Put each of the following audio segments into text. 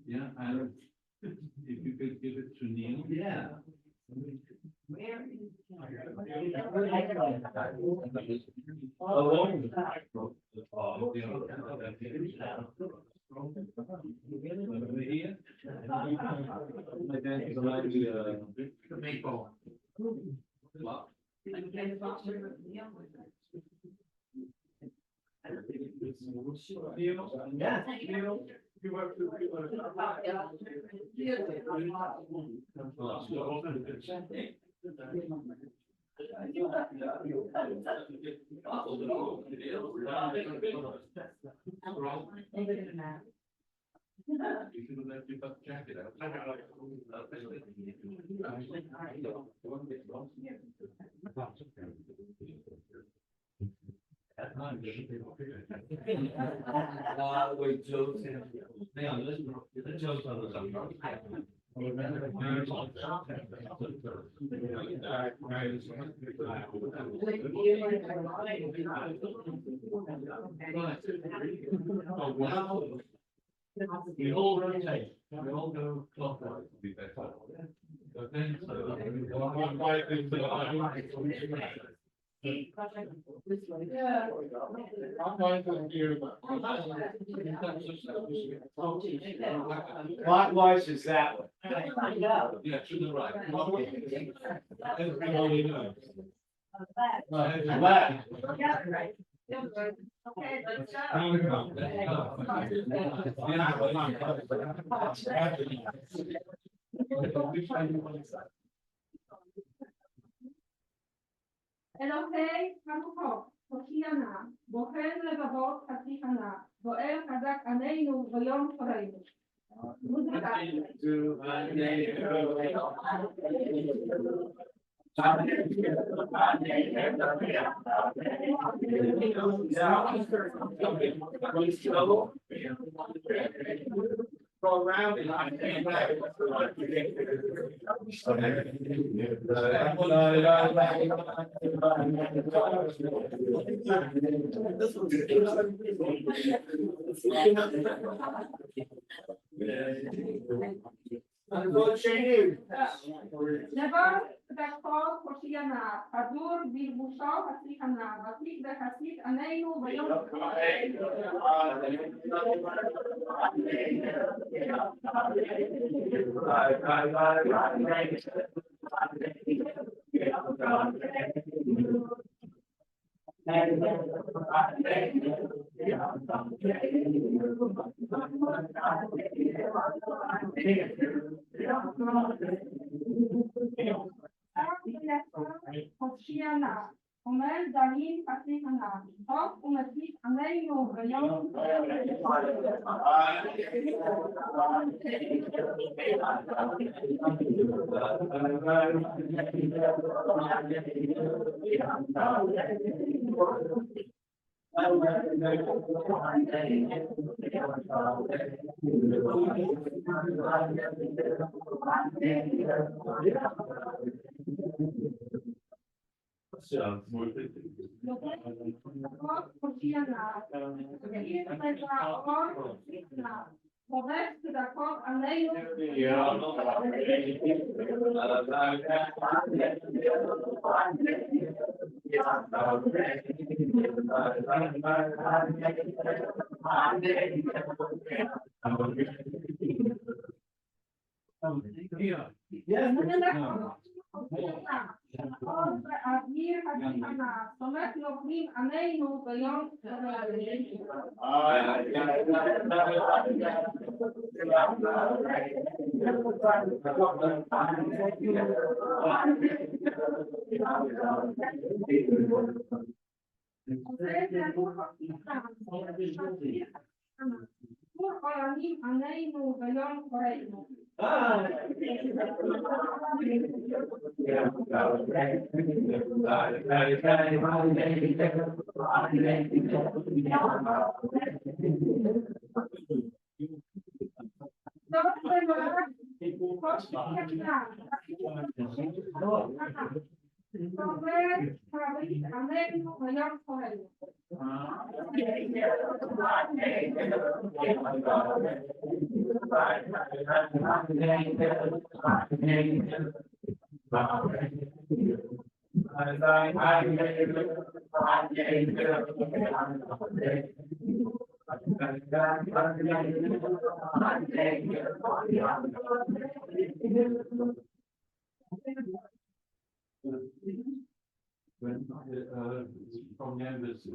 Yeah, and if you could give it to Neil. Yeah. Wait, Joe's in. Hang on, Joe's on the. We all rotate, we all go clockwise to be better. Okay, so. Clockwise is that one. Yeah, to the right. Everybody knows. Left. Okay, let's go. אלוקי המוחות, הושיענה, בוחן לבבות חתיכנה, בוער חזק עמנו ויום חורנו. Go around and דבר דקות הושיענה, הדור בלבושו חתיכנה, ותיק וחסיד עמנו ויום הושיענה, אומר דמים חתיכנה, חוק ומתיק עמנו ויום From the embassy.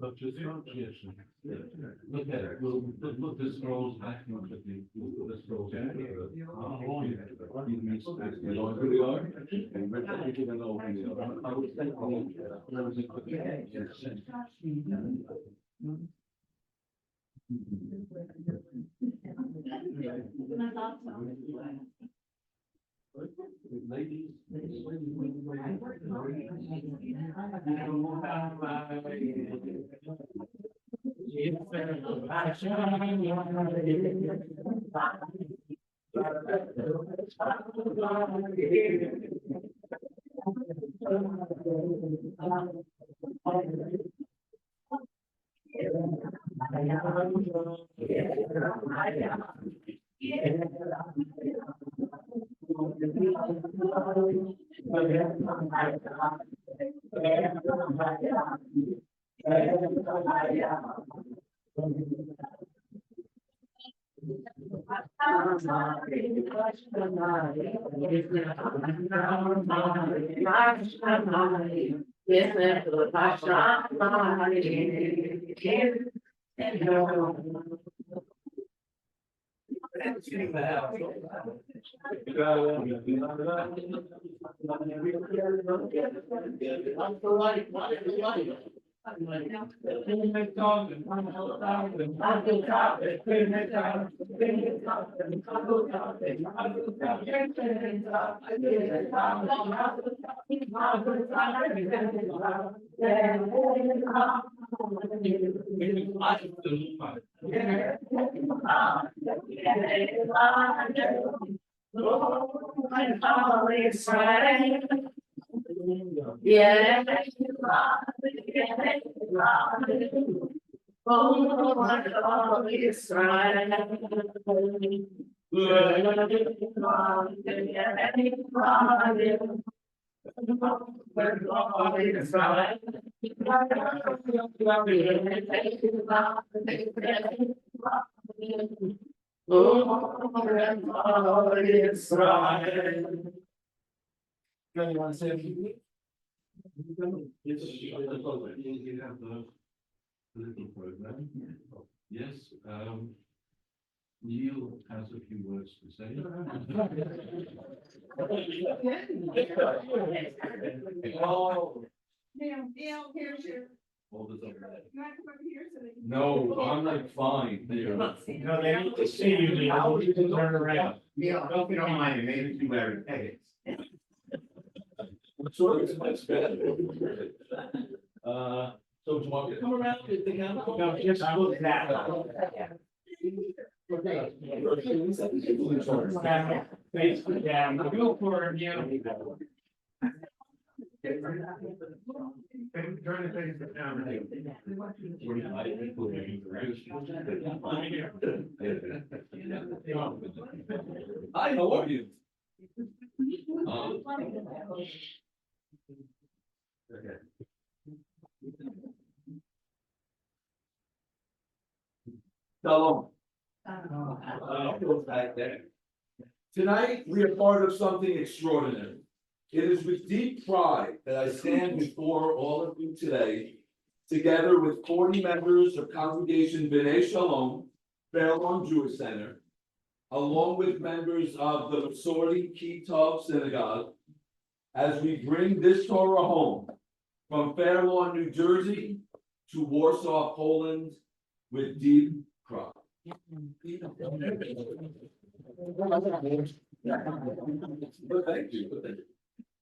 But just not yes. Look at it. We'll put the scrolls back. We'll put the scrolls back. I would think. Ladies. Yeah. You have the little program. Yes, Neil has a few words to say. Oh. Neil, here's your, All the time. you want to come over here so they can. No, I'm like fine. No, they need to see you, Neil. You can turn around. Yeah, I hope you don't mind, maybe you wear it. Sort of, much better. So do you want me to come around to the camera? No, just look that. Face down, go for it, Neil. Turn the face down. Hi, how are you? Shalom. Tonight, we are part of something extraordinary. It is with deep pride that I stand before all of you today, together with 40 members of Congregation B'nai Shalom, Fairlawn Jewish Center, along with members of the Masorti Kitov Synagogue, as we bring this Torah home from Fairlawn, New Jersey to Warsaw, Poland, with deep pride. Well, thank you.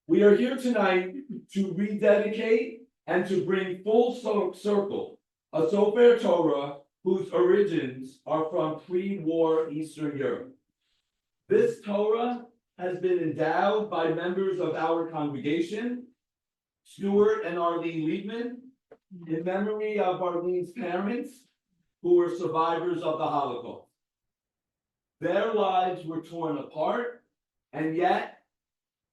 We are here tonight to rededicate and to bring full circle a Sofer Torah whose origins are from pre-war Eastern Europe. This Torah has been endowed by members of our congregation, Stuart and Arlene Liebman, in memory of Arlene's parents, who were survivors of the Holocaust. Their lives were torn apart, and yet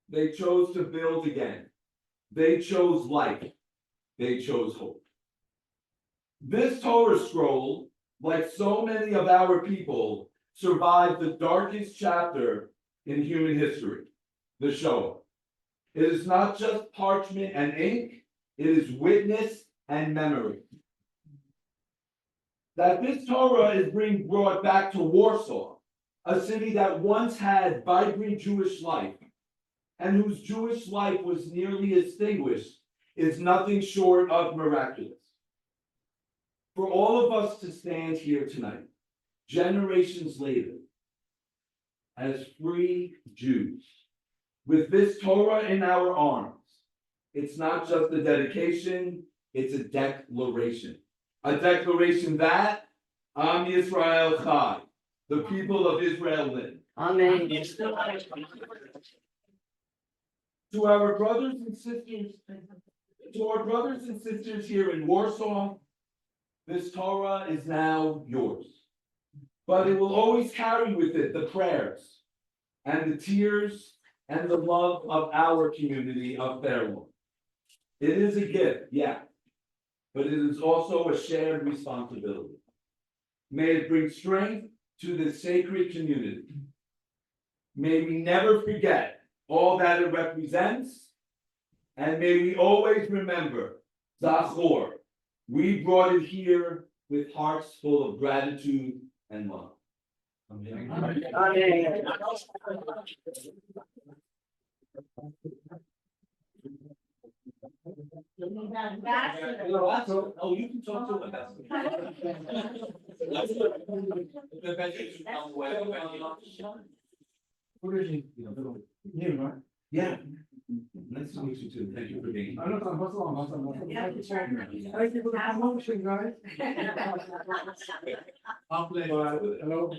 they chose to build again. They chose life. They chose hope. This Torah scroll, like so many of our people, survived the darkest chapter in human history, the Shoah. It is not just parchment and ink, it is witness and memory. That this Torah is being brought back to Warsaw, a city that once had vibrant Jewish life, and whose Jewish life was nearly extinguished, is nothing short of miraculous. For all of us to stand here tonight, generations later, as free Jews, with this Torah in our arms, it's not just a dedication, it's a declaration. A declaration that Am Yisrael Chai, the people of Israel live. Amen. To our brothers and sisters here in Warsaw, this Torah is now yours. But it will always carry with it the prayers and the tears and the love of our community of Fairlawn. It is a gift, yeah, but it is also a shared responsibility. May it bring strength to this sacred community. May we never forget all that it represents, and may we always remember, Zachor, we brought it here with hearts full of gratitude and love. Amen. Amen. Oh, you can talk to him. Yeah. Nice to meet you too. Thank you for being here. I'll play. Hello.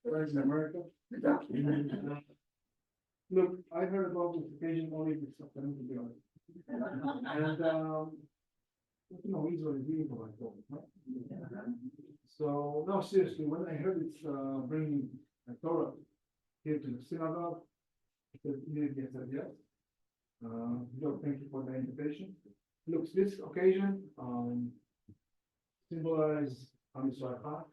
Where's America? Look, I heard about this occasion only this afternoon, to be honest. And, Israel is really for my phone, right? So, no, seriously, when I heard it's, bringing a Torah here to the synagogue, I said, immediately I said yes. Joe, thank you for the invitation. Looks, this occasion, symbolize Am Yisrael.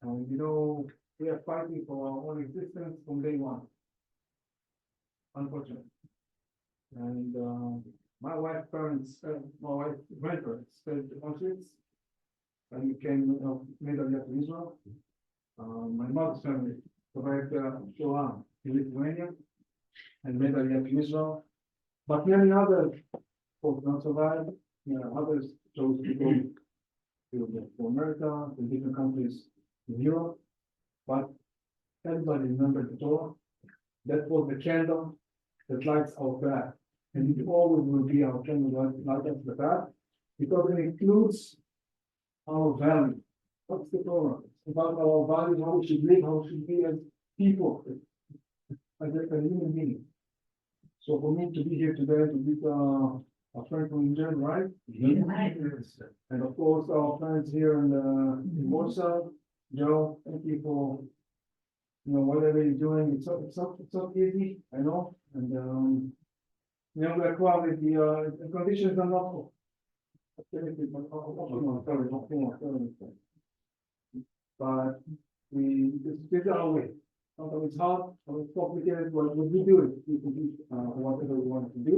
And you know, we are fighting for our own existence from day one. Unfortunately. And, my wife's grandparents spent the conflicts. And became, made Aliyah to Israel. My mother's family survived Shoah in Lithuania and made Aliyah to Israel. But many others folks not survived. Others chose to go to America, to different countries in Europe. But everybody remembered the Torah. That was the candle that lights our path. And it always will be our candle that lights the path because it includes our value. What's the Torah? It's about our values, how we should live, how we should be as people, as a human being. So for me to be here today, to meet a friend from India, right? And of course, our friends here in Warsaw, Joe, thank you for, whatever you're doing. It's not easy, I know. And, we're quite the conditions are not. But this is our way. Sometimes it's hard, sometimes it's complicated, but we do it. We can do whatever we want to do.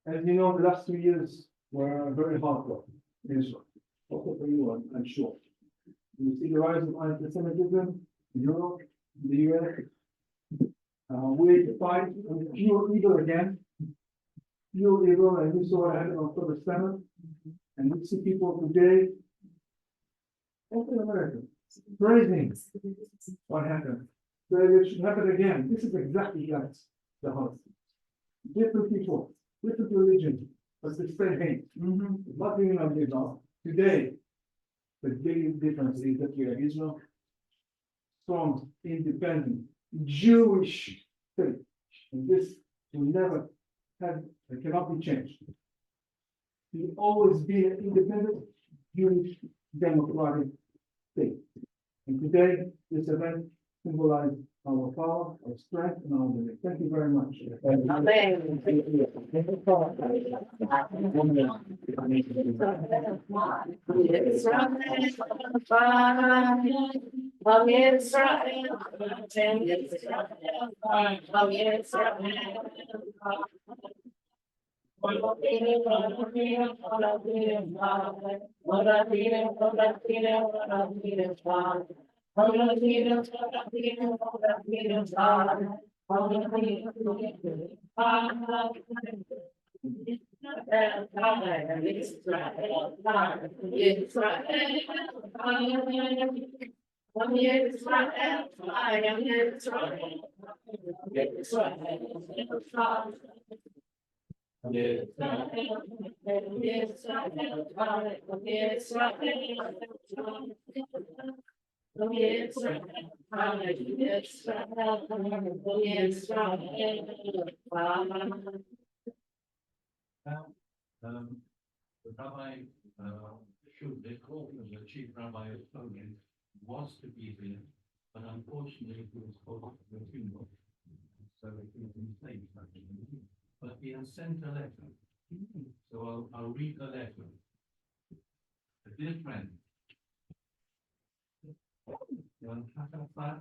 As you know, the last 2 years were very hard for Israel. Also for you, I'm sure. You see the rise of anti-Semitism in Europe, in the US. We fight with pure evil again. Pure evil, and we saw what happened on October 7th. And we see people today, also in America, praising what happened. So it should happen again. This is exactly like the heart. Different people, different religions, but the same hate. Nothing like this now. Today, the big difference is that we are Israel, strong, independent, Jewish state. And this will never have, it cannot be changed. Will always be an independent, Jewish, democratic state. And today, this event symbolizes our power, our strength, and our belief. Thank you very much. The Rabbi, they called him the chief rabbi of Poland, was to be there, but unfortunately he was called to the funeral. So it was in place, actually. But he has sent a letter. So I'll read the letter. Dear friend, Yom Ha'afat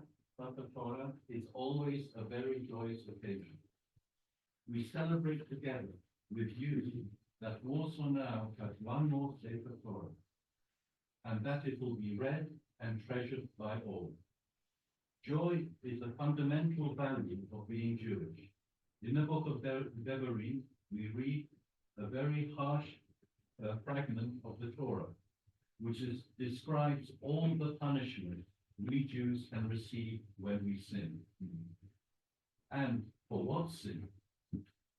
Torah is always a very joyous occasion. We celebrate together with you that Warsaw now has one more Sefer Torah, and that it will be read and treasured by all. Joy is a fundamental value of being Jewish. In the book of Devarim, we read a very harsh fragment of the Torah, which describes all the punishment we Jews can receive when we sin. And for what sin?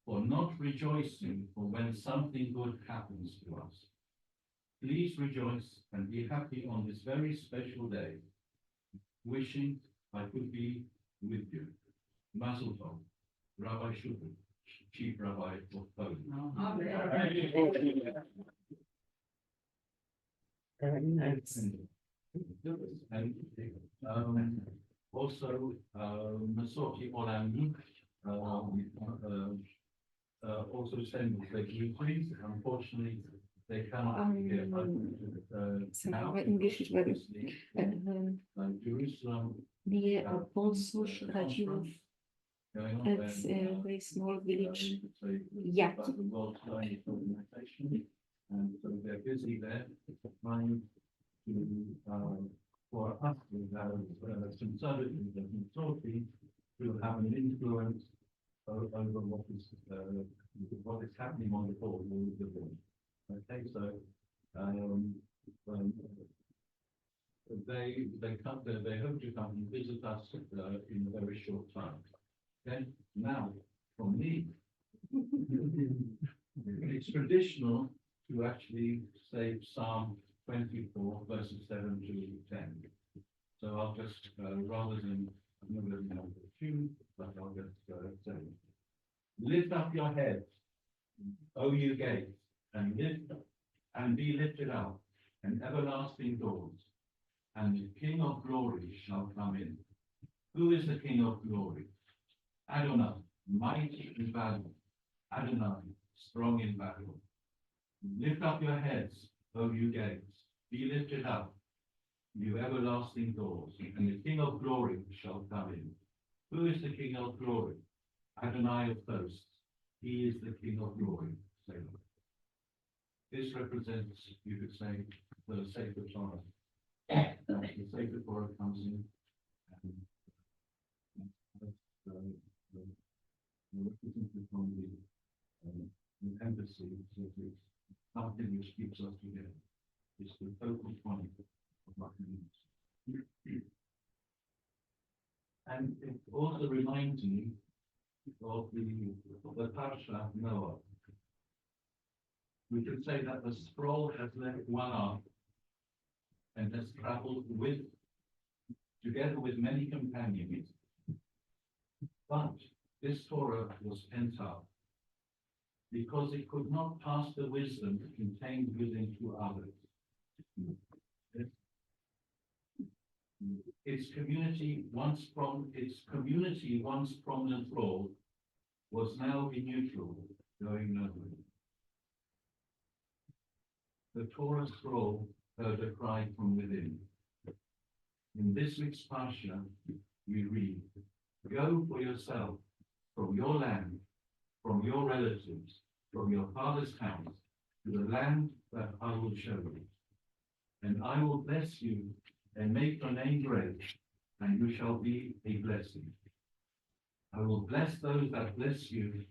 For not rejoicing for when something good happens to us. Please rejoice and be happy on this very special day, wishing I could be with you. Mazel Tov, Rabbi Shubin, Chief Rabbi of Poland. And also, Masorti Olami, also send the greetings. Unfortunately, they cannot be here. Now, English is very. Jerusalem. Near Warsaw, Radziłów, Going on it's a very small village. Yeah. The World Science Organization, and so they're busy there trying to, for us, as conservatives and authorities, to have an influence over what is happening on the board with the board. Okay, so they hope to come and visit us in a very short time. Okay, now from me, it's traditional to actually say Psalm 24 verses 7 to 10. So I'll just rather than I'm not going to know the tune, but I'll just say, lift up your heads, O you gates, and be lifted up, and everlasting doors, and the King of glory shall come in. Who is the King of glory? Adonai, mighty in battle. Adonai, strong in battle. Lift up your heads, O you gates, be lifted up, you everlasting doors, and the King of glory shall come in. Who is the King of glory? Adonai of hosts, he is the King of glory. Selah. This represents, you could say, the sacred Torah. The sacred Torah comes in, and represented from the embassy, so it's something which keeps us together. It's the focal point of our community. And it also reminds me of the Parsha Noah. We could say that the scroll has left one ark and has traveled together with many companions. But this Torah was pent up because it could not pass the wisdom contained within two others. Its community, once prominent role, was now in neutral, going nowhere. The Torah scroll heard a cry from within. In this week's Parsha, we read, "Go for yourself from your land, from your relatives, from your father's house, to the land that I will show you. And I will bless you and make your name great, and you shall be a blessing. I will bless those that bless you,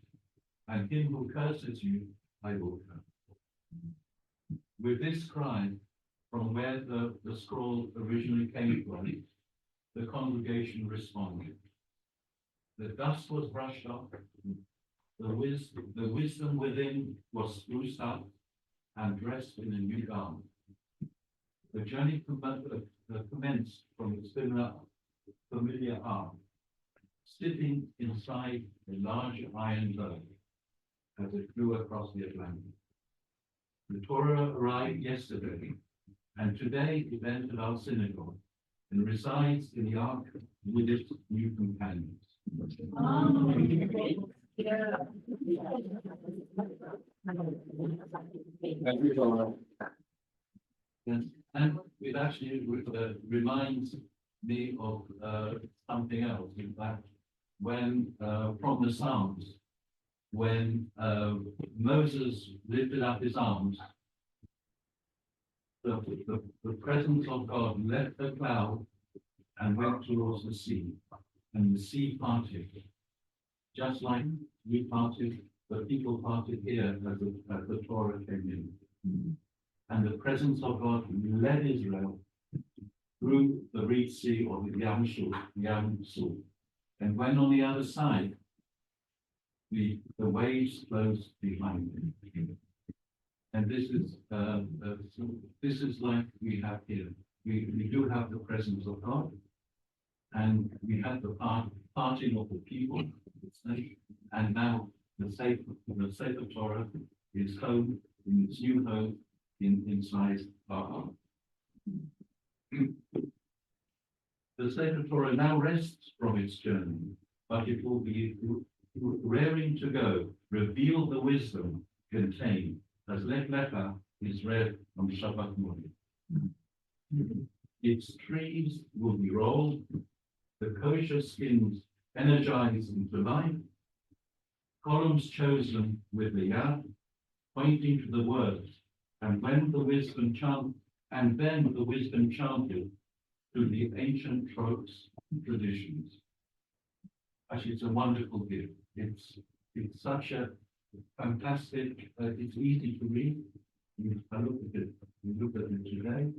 and him who curses you, I will curse." With this cry, from where the scroll originally came from, the congregation responded. The dust was brushed off, the wisdom within was spruced up and dressed in a new garment. The journey commenced from its familiar ark, sitting inside a large iron boat as it flew across the Atlantic. The Torah arrived yesterday, and today it entered our synagogue and resides in the ark with its new companions. Thank you, Torah. And it actually reminds me of something else. In fact, when from the Psalms, when Moses lifted up his arms, the presence of God left the cloud and went towards the sea, and the sea parted, just like we parted, the people parted here as the Torah came in. And the presence of God led Israel through the Red Sea or the Yam Suf. And when on the other side, the waves closed behind him. And this is like we have here. We do have the presence of God, and we have the parting of the people, and now the Sefer Torah is home in its new home inside our heart. The Sefer Torah now rests from its journey, but it will be raring to go, reveal the wisdom contained as Lech Lecha is read on Shabbat morning. Its trees will be rolled, the kosher skins energized into life, columns chosen with the yad, pointing to the words, and then the wisdom chanted through the ancient tropes and traditions. Actually, it's a wonderful gift. It's such a fantastic, it's easy to read. I look at it today,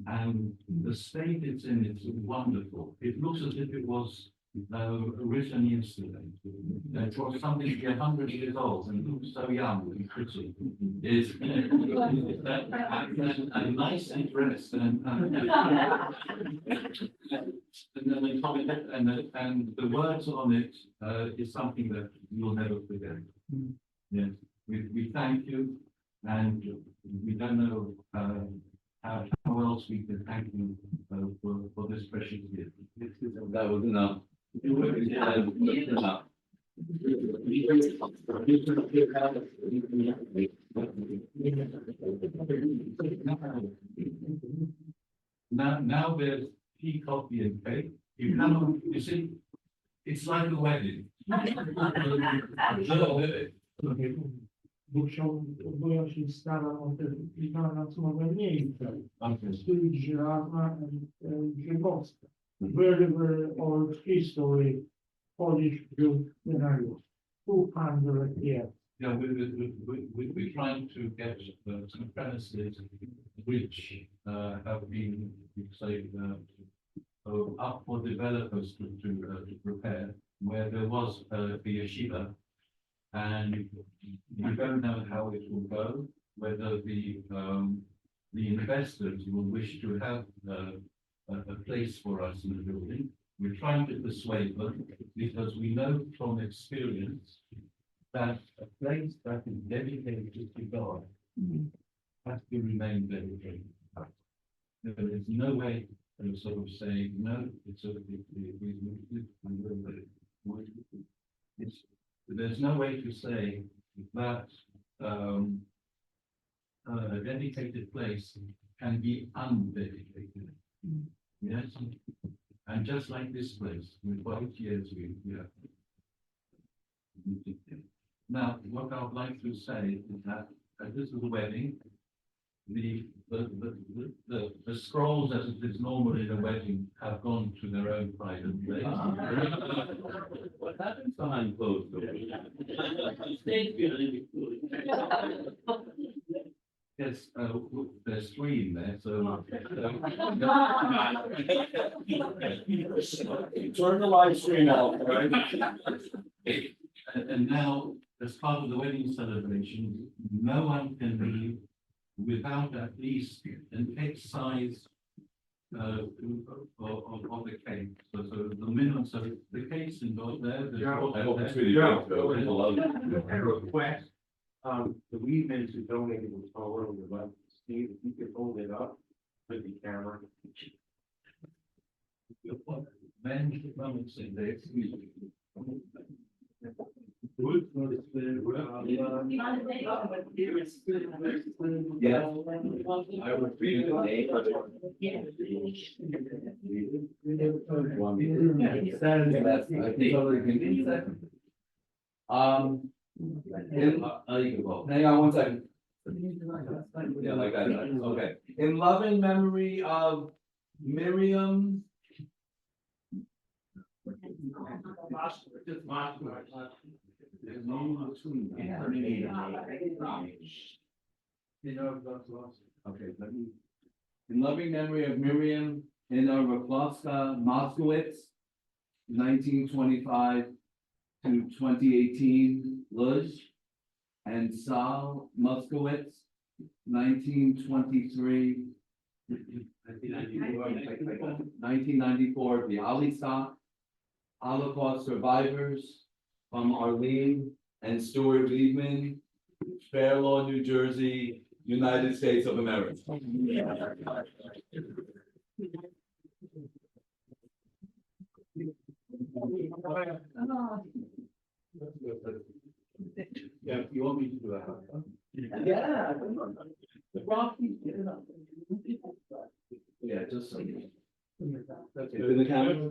and the state it's in, it's wonderful. It looks as if it was written yesterday. It was something to be 100 years old and looks so young and pretty. Is and nicely dressed and then they comment and the words on it is something that you'll never forget. Yes, we thank you, and we don't know how else we can thank you for this precious gift. That was enough. Enough. Now there's tea, coffee, and cake. You cannot, you see, it's like a wedding. Bo ja się staram o te internacjonalne miejsca, styl żelazna i żegowska. Very old history, Polish Jew scenario, 200 years. Yeah, we're trying to get some premises which have been, you say, up for developers to prepare, where there was the yeshiva, and we don't know how it will go, whether the investors will wish to have a place for us in the building. We're trying to persuade them because we know from experience that a place that is dedicated to God has to remain dedicated. There is no way of sort of saying, no, there's no way to say that a dedicated place can be undedicated. Yes, and just like this place, with 5 years we have. Now, what I would like to say is that at this little wedding, the scrolls, as it is normally in a wedding, have gone to their own private place. What happens behind closed doors? Yes, there's 3 in there, so. Turn the live stream off, right? And now, as part of the wedding celebration, no one can leave without at least an cake size of the cake. So the minimum, so the cake's involved there. I hope it's really good, though. I love it. I request, the Weedman to donate the Torah on the left, Steve, if you could hold it up with the camera. Men should come and sit there. Yes. I would read the name. Hang on 1 second. Yeah, like that, okay. In loving memory of Miriam. Okay, let me. In loving memory of Miriam Inarvaklovska Moskowitz, 1925 to 2018, Luz, and Sal Moskowitz, 1923. 1994, the Alisat, Holocaust survivors from Arlene and Stuart Liebman, Fair Lawn, New Jersey, United States of America. Yeah, you want me to do that? Yeah. Yeah, just so. It's in the camera.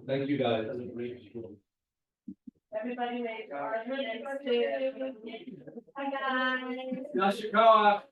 Thank you, guys. Everybody make our next. Hi guys. Yashikoa.